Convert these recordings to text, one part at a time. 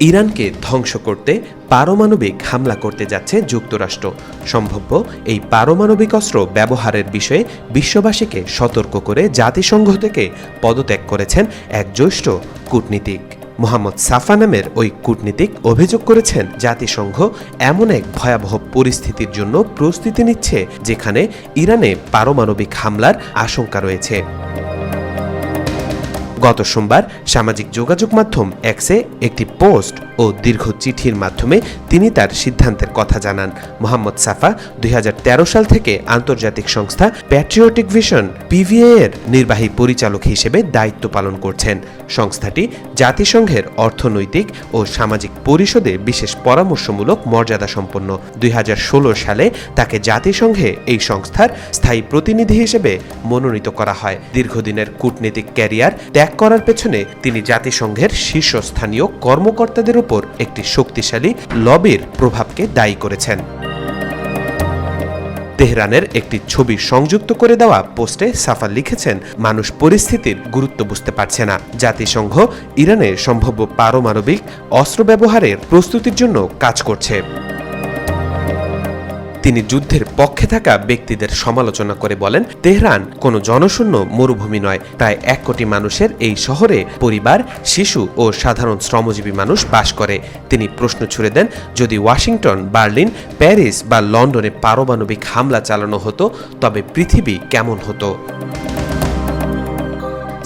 ইরানকে ধ্বংস করতে পারমাণবিক হামলা করতে যাচ্ছে যুক্তরাষ্ট্র। সম্ভাব্য এই পারমাণবিক অস্ত্র ব্যবহারের বিষয়ে বিশ্ববাসীকে সতর্ক করে জাতিসংঘ থেকে পদত্যাগ করেছেন এক জ্যেষ্ঠ কূটনীতিক। মোহাম্মদ সাফা নামের ওই কূটনীতিক অভিযোগ করেছেন, জাতিসংঘ এমন এক ভয়াবহ পরিস্থিতির জন্য প্রস্তুতি নিচ্ছে যেখানে ইরানে পারমাণবিক হামলার আশঙ্কা রয়েছে। গত সোমবার সামাজিক যোগাযোগ মাধ্যম এক্সে একটি পোস্ট ও দীর্ঘ চিঠির মাধ্যমে তিনি তার সিদ্ধান্তের কথা জানান। মোহাম্মদ সাফা 2013 সাল থেকে আন্তর্জাতিক সংস্থা প্যাট্রিয়টিক ভিশন PVA এর নির্বাহী পরিচালক হিসেবে দায়িত্ব পালন করছেন। সংস্থাটি জাতিসংঘের অর্থনৈতিক ও সামাজিক পরিষদে বিশেষ পরামর্শমূলক মর্যাদা সম্পন্ন। 2016 সালে তাকে জাতিসংঘে এই সংস্থার স্থায়ী প্রতিনিধি হিসেবে মনোনীত করা হয়। দীর্ঘদিনের কূটনীতিক ক্যারিয়ার ত্যাগ করার পেছনে তিনি জাতিসংঘের শীর্ষস্থানীয় কর্মকর্তাদের উপর একটি শক্তিশালী লবির প্রভাবকে দায়ী করেছেন। তেহরানের একটি ছবি সংযুক্ত করে দেওয়া পোস্টে সাফা লিখেছেন, মানুষ পরিস্থিতির গুরুত্ব বুঝতে পারছে না। জাতিসংঘ ইরানের সম্ভাব্য পারমাণবিক অস্ত্র ব্যবহারের প্রস্তুতির জন্য কাজ করছে। তিনি যুদ্ধের পক্ষে থাকা ব্যক্তিদের সমালোচনা করে বলেন, তেহরান কোনো জনশূন্য মরুভূমি নয়। প্রায় 1 কোটি মানুষের এই শহরে পরিবার, শিশু ও সাধারণ শ্রমজীবী মানুষ বাস করে। তিনি প্রশ্ন ছুড়ে দেন, যদি ওয়াশিংটন, বার্লিন, প্যারিস বা লন্ডনে পারমাণবিক হামলা চালানো হতো তবে পৃথিবী কেমন হতো?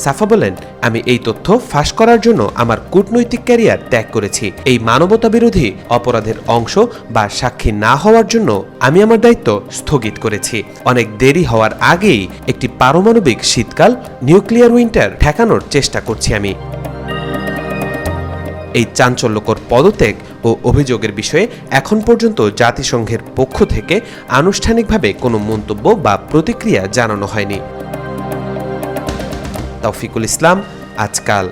সাফা বলেন, আমি এই তথ্য ফাঁস করার জন্য আমার কূটনৈতিক ক্যারিয়ার ত্যাগ করেছি। এই মানবতাবিরোধী অপরাধের অংশ বা সাক্ষী না হওয়ার জন্য আমি আমার দায়িত্ব স্থগিত করেছি। অনেক দেরি হওয়ার আগেই একটি পারমাণবিক শীতকাল, নিউক্লিয়ার উইন্টার ঠেকানোর চেষ্টা করছি আমি। এই চাঞ্চল্যকর পদত্যাগ ও অভিযোগের বিষয়ে এখন পর্যন্ত জাতিসংঘের পক্ষ থেকে আনুষ্ঠানিকভাবে কোনো মন্তব্য বা প্রতিক্রিয়া জানানো হয়নি। তৌফিকুল ইসলাম, আজকাল।